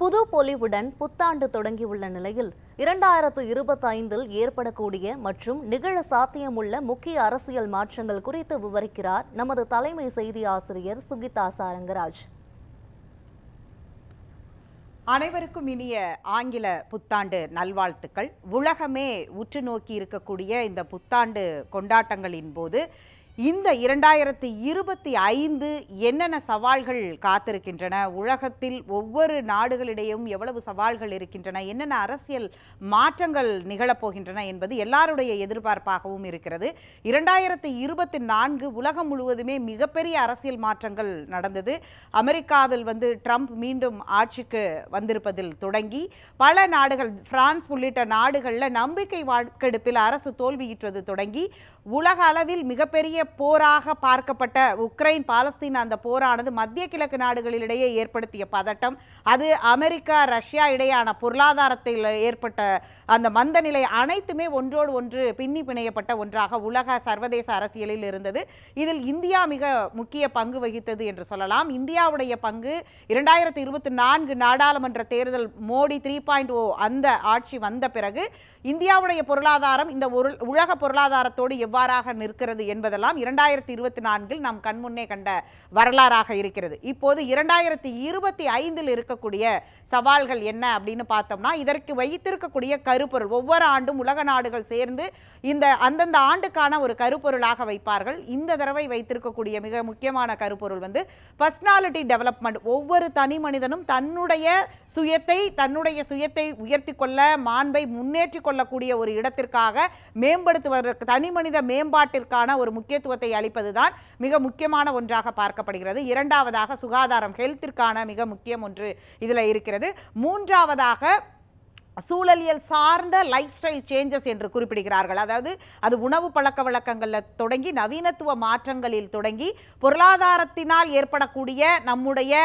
புது பொலிவுடன் புத்தாண்டு தொடங்கியுள்ள நிலையில் 2025இல் ஏற்படக்கூடிய மற்றும் நிகழ சாத்தியமுள்ள முக்கிய அரசியல் மாற்றங்கள் குறித்து விவரிக்கிறார் நமது தலைமை செய்தி ஆசிரியர் சுகிதா சாரங்கராஜ். அனைவருக்கும் இனிய ஆங்கில புத்தாண்டு நல்வாழ்த்துக்கள். உலகமே உற்று நோக்கி இருக்கக்கூடிய இந்த புத்தாண்டு கொண்டாட்டங்களின் போது இந்த 2025 என்னென்ன சவால்கள் காத்திருக்கின்றன, உலகத்தில் ஒவ்வொரு நாடுகளிடையும் எவ்வளவு சவால்கள் இருக்கின்றன, என்னென்ன அரசியல் மாற்றங்கள் நிகழப்போகின்றன என்பது எல்லாருடைய எதிர்பார்ப்பாகவும் இருக்கிறது. 2024 உலகம் முழுவதுமே மிகப்பெரிய அரசியல் மாற்றங்கள் நடந்தது. அமெரிக்காவில் ட்ரம்ப் மீண்டும் ஆட்சிக்கு வந்திருப்பதில் தொடங்கி பல நாடுகள், பிரான்ஸ் உள்ளிட்ட நாடுகளில் நம்பிக்கை வாக்கெடுப்பில் அரசு தோல்வியுற்றது தொடங்கி உலக அளவில் மிகப்பெரிய போராக பார்க்கப்பட்ட உக்ரைன் பாலஸ்தீன் அந்த போரானது மத்திய கிழக்கு நாடுகளிடையே ஏற்படுத்திய பதட்டம், அது அமெரிக்கா ரஷ்யா இடையான பொருளாதாரத்தில் ஏற்பட்ட அந்த மந்த நிலை அனைத்துமே ஒன்றோடு ஒன்று பின்னி பிணையப்பட்ட ஒன்றாக உலக சர்வதேச அரசியலில் இருந்தது. இதில் இந்தியா மிக முக்கிய பங்கு வகித்தது என்று சொல்லலாம். இந்தியாவுடைய பங்கு 2024 நாடாளுமன்ற தேர்தல் மோடி 3.0 அந்த ஆட்சி வந்த பிறகு இந்தியாவுடைய பொருளாதாரம் இந்த உலக பொருளாதாரத்தோடு எவ்வாறாக நிற்கிறது என்பதெல்லாம் 2024 நாம் கண்முன்னே கண்ட வரலாறாக இருக்கிறது. இப்போது 2025 இருக்கக்கூடிய சவால்கள் என்ன அப்படின்னு பார்த்தோம்னா, இதற்கு வைத்திருக்கக்கூடிய கருப்பொருள் ஒவ்வொரு ஆண்டும் உலக நாடுகள் சேர்ந்து இந்த அந்தந்த ஆண்டுக்கான ஒரு கருப்பொருளாக வைப்பார்கள். இந்த தடவை வைத்திருக்கக்கூடிய மிக முக்கியமான கருப்பொருள் பர்சனாலிட்டி டெவலப்மெண்ட். ஒவ்வொரு தனி மனிதனும் தன்னுடைய சுயத்தை உயர்த்தி கொள்ள, மாண்பை முன்னேற்றி கொள்ளக்கூடிய ஒரு இடத்திற்காக மேம்படுத்துவதற்கு, தனி மனித மேம்பாட்டிற்கான ஒரு முக்கியத்துவத்தை அளிப்பதுதான் மிக முக்கியமான ஒன்றாக பார்க்கப்படுகிறது. இரண்டாவதாக சுகாதாரம், ஹெல்த்திற்கான மிக முக்கியம் ஒன்று இதில் இருக்கிறது. மூன்றாவதாக சூழலியல் சார்ந்த லைஃப் ஸ்டைல் சேஞ்சஸ் என்று குறிப்பிடுகிறார்கள். அதாவது அது உணவு பழக்க வழக்கங்களில் தொடங்கி நவீனத்துவ மாற்றங்களில் தொடங்கி பொருளாதாரத்தினால் ஏற்படக்கூடிய நம்முடைய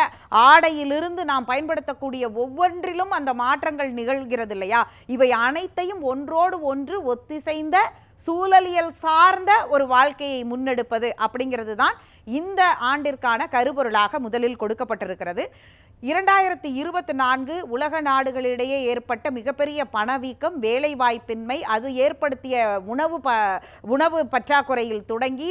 ஆடையிலிருந்து நாம் பயன்படுத்தக்கூடிய ஒவ்வொன்றிலும் அந்த மாற்றங்கள் நிகழ்கிறது இல்லையா? இவை அனைத்தையும் ஒன்றோடு ஒன்று ஒத்திசைந்த சூழலியல் சார்ந்த ஒரு வாழ்க்கையை முன்னெடுப்பது அப்படிங்கிறது தான் இந்த ஆண்டிற்கான கருப்பொருளாக முதலில் கொடுக்கப்பட்டிருக்கிறது. 2024 உலக நாடுகளிடையே ஏற்பட்ட மிகப்பெரிய பணவீக்கம், வேலைவாய்ப்பின்மை, அது ஏற்படுத்திய உணவு பற்றாக்குறையில் தொடங்கி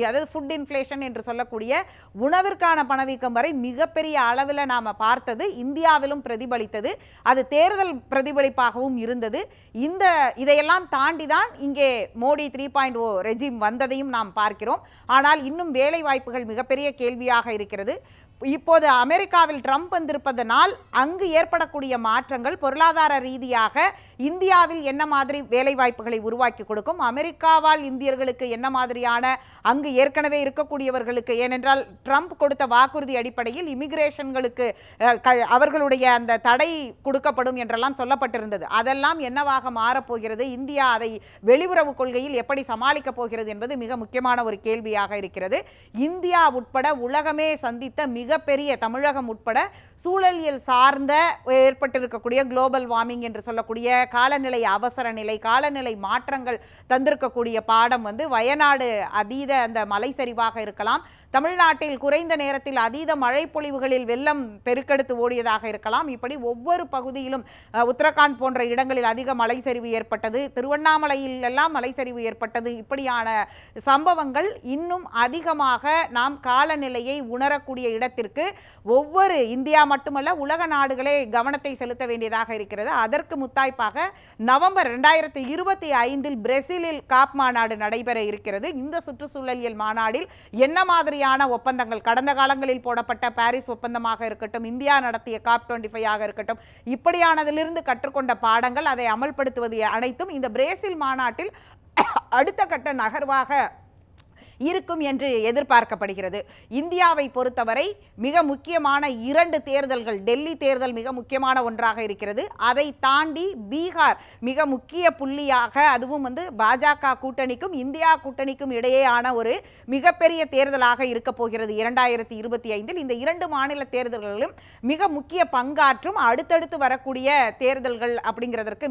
அதாவது ஃபுட் இன்ஃப்ளேஷன் என்று சொல்லக்கூடிய உணவிற்கான பணவீக்கம் வரை மிகப்பெரிய அளவில் நாம் பார்த்தது இந்தியாவிலும் பிரதிபலித்தது. அது தேர்தல் பிரதிபலிப்பாகவும் இருந்தது. இதையெல்லாம் தாண்டி தான் இங்கே மோடி 3.0 ரெஜிம் வந்ததையும் நாம் பார்க்கிறோம். ஆனால் இன்னும் வேலை வாய்ப்புகள் மிகப்பெரிய கேள்வியாக இருக்கிறது. இப்போது அமெரிக்காவில் ட்ரம்ப் வந்திருப்பதனால் அங்கு ஏற்படக்கூடிய மாற்றங்கள் பொருளாதார ரீதியாக இந்தியாவில் என்ன மாதிரி வேலை வாய்ப்புகளை உருவாக்கி கொடுக்கும், அமெரிக்காவால் இந்தியர்களுக்கு என்ன மாதிரியான, அங்கு ஏற்கனவே இருக்கக்கூடியவர்களுக்கு, ஏனென்றால் ட்ரம்ப் கொடுத்த வாக்குறுதி அடிப்படையில் இமிகிரேஷன்களுக்கு அவர்களுடைய அந்த தடை கொடுக்கப்படும் என்றெல்லாம் சொல்லப்பட்டிருந்தது. அதெல்லாம் என்னவாக மாறப்போகிறது, இந்தியா அதை வெளியுறவு கொள்கையில் எப்படி சமாளிக்கப் போகிறது என்பது மிக முக்கியமான ஒரு கேள்வியாக இருக்கிறது. இந்தியா உட்பட உலகமே சந்தித்த மிகப்பெரிய, தமிழகம் உட்பட சூழலியல் சார்ந்த ஏற்பட்டிருக்கக்கூடிய குளோபல் வார்மிங் என்று சொல்லக்கூடிய காலநிலை அவசர நிலை, காலநிலை மாற்றங்கள் தந்திருக்கக்கூடிய பாடம் வயநாடு அதீத அந்த மலை சரிவாக இருக்கலாம், தமிழ்நாட்டில் குறைந்த நேரத்தில் அதீத மழை பொழிவுகளில் வெள்ளம் பெருக்கெடுத்து ஓடியதாக இருக்கலாம். இப்படி ஒவ்வொரு பகுதியிலும் உத்தரகாண்ட் போன்ற இடங்களில் அதிக மலை சரிவு ஏற்பட்டது, திருவண்ணாமலையில் எல்லாம் மலை சரிவு ஏற்பட்டது. இப்படியான சம்பவங்கள் இன்னும் அதிகமாக நாம் காலநிலையை உணரக்கூடிய இடத்திற்கு ஒவ்வொரு இந்தியா மட்டுமல்ல உலக நாடுகளே கவனத்தை செலுத்த வேண்டியதாக இருக்கிறது. அதற்கு முத்தாய்ப்பாக நவம்பர் 2025 பிரேசிலில் காப் மாநாடு நடைபெற இருக்கிறது. இந்த சுற்றுச்சூழலியல் மாநாடில் என்ன மாதிரி ஒப்பந்தங்கள், கடந்த காலங்களில் போடப்பட்ட பாரிஸ் ஒப்பந்தமாக இருக்கட்டும், இந்தியா நடத்திய காப் 25 ஆக இருக்கட்டும், இப்படியானதிலிருந்து கற்றுக்கொண்ட பாடங்கள், அதை அமல்படுத்துவது அனைத்தும் இந்த பிரேசில் மாநாட்டில் அடுத்த கட்ட நகர்வாக இருக்கும் என்று எதிர்பார்க்கப்படுகிறது. இந்தியாவை பொறுத்தவரை மிக முக்கியமான 2 தேர்தல்கள், டெல்லி தேர்தல் மிக முக்கியமான ஒன்றாக இருக்கிறது. அதை தாண்டி பீகார் மிக முக்கிய புள்ளியாக, அதுவும் பாஜக கூட்டணிக்கும் இந்தியா கூட்டணிக்கும் இடையேயான ஒரு மிகப்பெரிய தேர்தலாக இருக்க போகிறது 2025. இந்த 2 மாநில தேர்தல்களிலும் மிக முக்கிய பங்காற்றும் அடுத்தடுத்து வரக்கூடிய தேர்தல்கள் அப்படிங்கிறதற்கு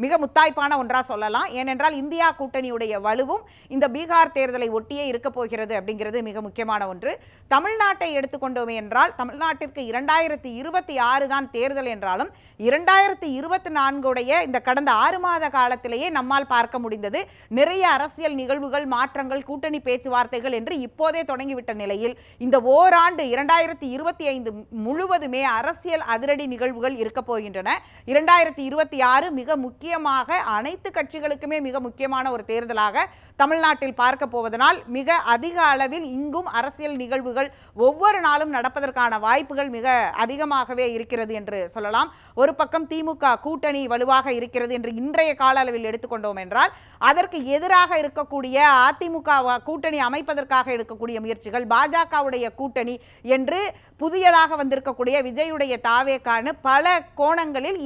மிக முத்தாய்ப்பான ஒன்றா சொல்லலாம். ஏனென்றால் இந்தியா கூட்டணியுடைய வலுவும் இந்த பீகார் தேர்தலை ஒட்டியே இருக்க போகிறது அப்படிங்கிறது மிக முக்கியமான ஒன்று. தமிழ்நாட்டை எடுத்துக்கொண்டோமே என்றால் தமிழ்நாட்டிற்கு 2026 தான் தேர்தல் என்றாலும் 2024 இந்த கடந்த 6 மாத காலத்திலேயே நம்மால் பார்க்க முடிந்தது நிறைய அரசியல் நிகழ்வுகள், மாற்றங்கள், கூட்டணி பேச்சுவார்த்தைகள் என்று இப்போதே தொடங்கிவிட்ட நிலையில் இந்த ஓராண்டு 2025 முழுவதுமே அரசியல் அதிரடி நிகழ்வுகள் இருக்க போகின்றன. 2026 மிக முக்கியமாக அனைத்து கட்சிகளுக்குமே மிக முக்கியமான ஒரு தேர்தலாக தமிழ்நாட்டில் பார்க்க போவதனால் மிக அதிக அளவில் இங்கும் அரசியல் நிகழ்வுகள் ஒவ்வொரு நாளும் நடப்பதற்கான வாய்ப்புகள் மிக அதிகமாகவே இருக்கிறது என்று சொல்லலாம். ஒரு பக்கம் திமுக கூட்டணி வலுவாக இருக்கிறது என்று இன்றைய கால அளவில் எடுத்துக்கொண்டோம் என்றால், அதற்கு எதிராக இருக்கக்கூடிய அதிமுக கூட்டணி அமைப்பதற்காக எடுக்கக்கூடிய முயற்சிகள், பாஜகவுடைய கூட்டணி என்று புதியதாக வந்திருக்கக்கூடிய விஜயுடைய தாவேக்கான பல கோணங்களில்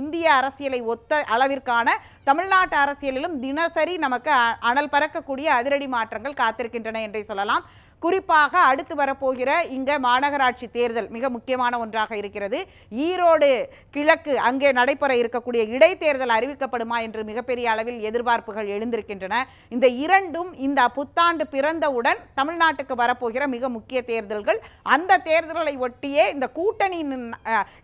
இந்திய அரசியலை ஒத்த அளவிற்கான தமிழ்நாட்டு அரசியலிலும் தினசரி நமக்கு அனல் பறக்கக்கூடிய அதிரடி மாற்றங்கள் காத்திருக்கின்றன என்றே சொல்லலாம். குறிப்பாக அடுத்து வரப்போகிற இங்க மாநகராட்சி தேர்தல் மிக முக்கியமான ஒன்றாக இருக்கிறது. ஈரோடு கிழக்கு அங்கே நடைபெற இருக்கக்கூடிய இடைத்தேர்தல் அறிவிக்கப்படுமா என்று மிகப்பெரிய அளவில் எதிர்பார்ப்புகள் எழுந்திருக்கின்றன. இந்த இரண்டும் இந்த புத்தாண்டு பிறந்தவுடன் தமிழ்நாட்டுக்கு வரப்போகிற மிக முக்கிய தேர்தல்கள். அந்த தேர்தல்களை ஒட்டியே இந்த கூட்டணி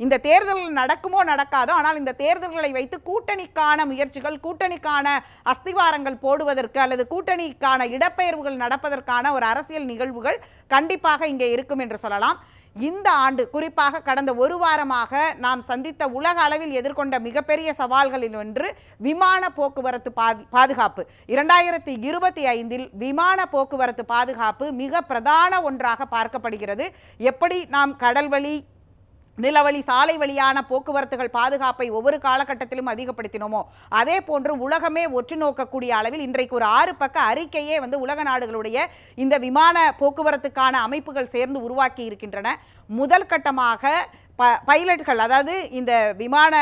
இந்த தேர்தல் நடக்குமோ நடக்காதோ, ஆனால் இந்த தேர்தல்களை வைத்து கூட்டணிக்கான முயற்சிகள், கூட்டணிக்கான அஸ்திவாரங்கள் போடுவதற்கு அல்லது கூட்டணிக்கான இடப்பெயர்வுகள் நடப்பதற்கான ஒரு அரசியல் நிகழ்வுகள் கண்டிப்பாக இங்கே இருக்கும் என்று சொல்லலாம். இந்த ஆண்டு குறிப்பாக கடந்த ஒரு வாரமாக நாம் சந்தித்த உலக அளவில் எதிர்கொண்ட மிகப்பெரிய சவால்களில் ஒன்று விமான போக்குவரத்து பாதுகாப்பு. 2025 விமான போக்குவரத்து பாதுகாப்பு மிக பிரதான ஒன்றாக பார்க்கப்படுகிறது. எப்படி நாம் கடல்வழி, நிலவழி, சாலை வழியான போக்குவரத்துகள் பாதுகாப்பை ஒவ்வொரு காலகட்டத்திலும் அதிகப்படுத்தினோமோ அதே போன்று உலகமே ஒற்று நோக்கக்கூடிய அளவில் இன்றைக்கு ஒரு 6 பக்க அறிக்கையே உலக நாடுகளுடைய இந்த விமான போக்குவரத்துக்கான அமைப்புகள் சேர்ந்து உருவாக்கி இருக்கின்றன. முதல் கட்டமாக பைலட்கள், அதாவது இந்த விமான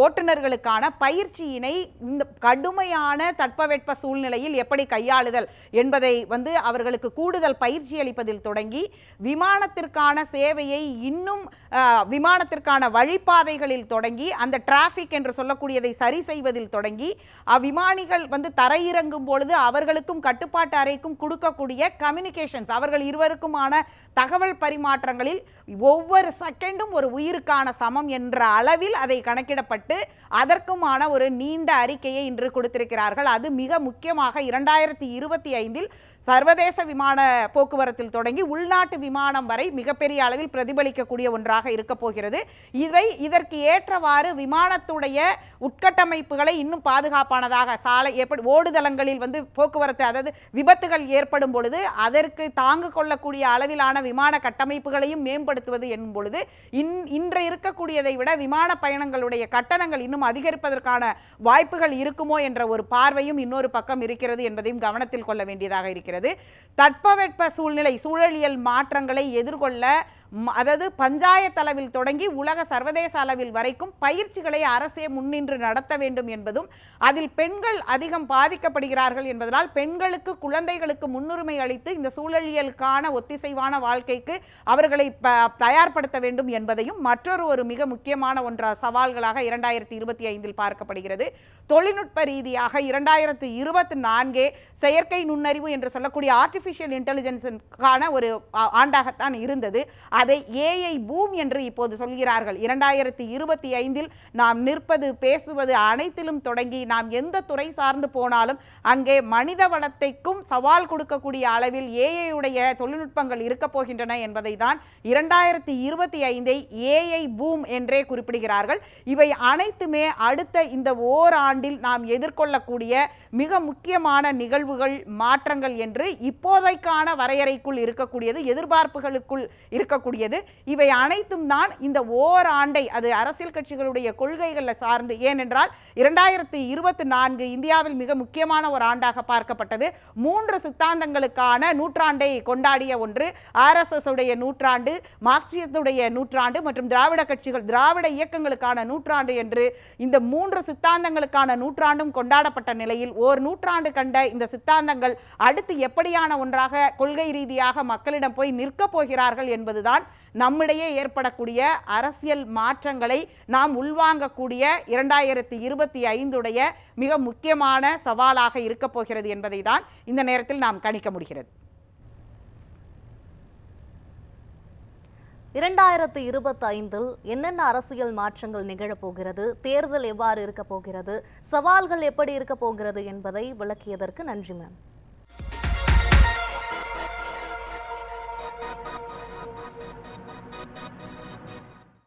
ஓட்டுநர்களுக்கான பயிற்சியினை இந்த கடுமையான தட்பவெட்ப சூழ்நிலையில் எப்படி கையாளுதல் என்பதை அவர்களுக்கு கூடுதல் பயிற்சி அளிப்பதில் தொடங்கி விமானத்திற்கான சேவையை இன்னும் விமானத்திற்கான வழிபாதைகளில் தொடங்கி அந்த டிராஃபிக் என்று சொல்லக்கூடியதை சரி செய்வதில் தொடங்கி விமானிகள் தரையிறங்கும் பொழுது அவர்களுக்கும் கட்டுப்பாட்டு அறைக்கும் கொடுக்கக்கூடிய கம்யூனிகேஷன்ஸ், அவர்கள் இருவருக்குமான தகவல் பரிமாற்றங்களில் ஒவ்வொரு செகண்டும் ஒரு உயிருக்கான சமம் என்ற அளவில் அதை கணக்கிடப்பட்டு அதற்குமான ஒரு நீண்ட அறிக்கையை இன்று கொடுத்திருக்கிறார்கள். அது மிக முக்கியமாக 2025 சர்வதேச விமான போக்குவரத்தில் தொடங்கி உள்நாட்டு விமானம் வரை மிகப்பெரிய அளவில் பிரதிபலிக்கக்கூடிய ஒன்றாக இருக்க போகிறது. இதற்கு ஏற்றவாறு விமானத்துடைய உட்கட்டமைப்புகளை இன்னும் பாதுகாப்பானதாக, சாலை எப்படி ஓடுதளங்களில் போக்குவரத்து, அதாவது விபத்துகள் ஏற்படும் பொழுது அதற்கு தாங்கு கொள்ளக்கூடிய அளவிலான விமான கட்டமைப்புகளையும் மேம்படுத்துவது என்னும் பொழுது இன்று இருக்கக்கூடியதை விட விமான பயணங்களுடைய கட்டணங்கள் இன்னும் அதிகரிப்பதற்கான வாய்ப்புகள் இருக்குமோ என்ற ஒரு பார்வையும் இன்னொரு பக்கம் இருக்கிறது என்பதையும் கவனத்தில் கொள்ள வேண்டியதாக இருக்கிறது. தட்பவெட்ப சூழலியல் மாற்றங்களை எதிர்கொள்ள, அதாவது பஞ்சாயத்து அளவில் தொடங்கி உலக சர்வதேச அளவில் வரைக்கும் பயிற்சிகளை அரசே முன்னின்று நடத்த வேண்டும் என்பதும், அதில் பெண்கள் அதிகம் பாதிக்கப்படுகிறார்கள் என்பதனால் பெண்களுக்கு, குழந்தைகளுக்கு முன்னுரிமை அளித்து இந்த சூழலியலுக்கான ஒத்திசைவான வாழ்க்கைக்கு அவர்களை தயார்படுத்த வேண்டும் என்பதையும் மற்றொரு மிக முக்கியமான சவால்களாக 2025 பார்க்கப்படுகிறது. தொழில்நுட்ப ரீதியாக 2024 செயற்கை நுண்ணறிவு என்று சொல்லக்கூடிய ஆர்டிஃபிஷியல் இன்டெலிஜென்ஸுக்கான ஒரு ஆண்டாகத்தான் இருந்தது. அதை ஏஐ பூம் என்று இப்போது சொல்கிறார்கள். 2025 நாம் நிற்பது, பேசுவது அனைத்திலும் தொடங்கி நாம் எந்த துறை சார்ந்து போனாலும் அங்கே மனித வளத்தைக்கும் சவால் கொடுக்கக்கூடிய அளவில் ஏஐயுடைய தொழில்நுட்பங்கள் இருக்க போகின்றன என்பதை தான் 2025 ஏஐ பூம் என்றே குறிப்பிடுகிறார்கள். இவை அனைத்துமே அடுத்த இந்த ஓராண்டில் நாம் எதிர்கொள்ளக்கூடிய மிக முக்கியமான நிகழ்வுகள், மாற்றங்கள் என்று இப்போதைக்கான வரையறைக்குள் இருக்கக்கூடியது, எதிர்பார்ப்புகளுக்குள் இருக்கக்கூடியது. இவை அனைத்தும் தான் இந்த ஓராண்டை, அது அரசியல் கட்சிகளுடைய கொள்கைகளில் சார்ந்து, ஏனென்றால் 2024 இந்தியாவில் மிக முக்கியமான ஒரு ஆண்டாக பார்க்கப்பட்டது. 3 சித்தாந்தங்களுக்கான நூற்றாண்டை கொண்டாடிய ஒன்று. RSS உடைய நூற்றாண்டு, மார்க்சியத்துடைய நூற்றாண்டு மற்றும் திராவிட கட்சிகள், திராவிட இயக்கங்களுக்கான நூற்றாண்டு என்று இந்த 3 சித்தாந்தங்களுக்கான நூற்றாண்டும் கொண்டாடப்பட்ட நிலையில் ஓர் நூற்றாண்டு கண்ட இந்த சித்தாந்தங்கள் அடுத்து எப்படியான ஒன்றாக கொள்கை ரீதியாக மக்களிடம் போய் நிற்க போகிறார்கள் என்பதுதான் என்பதுதான் நம்மிடையே ஏற்படக்கூடிய அரசியல் மாற்றங்களை நாம் உள்வாங்கக்கூடிய 2025 மிக முக்கியமான சவாலாக இருக்கப் போகிறது என்பதை தான் இந்த நேரத்தில் நாம் கணிக்க முடிகிறது. 2025 என்னென்ன அரசியல் மாற்றங்கள் நிகழப்போகிறது, தேர்தல் எவ்வாறு இருக்க போகிறது, சவால்கள் எப்படி இருக்க போகிறது என்பதை விளக்கியதற்கு நன்றி மேம்.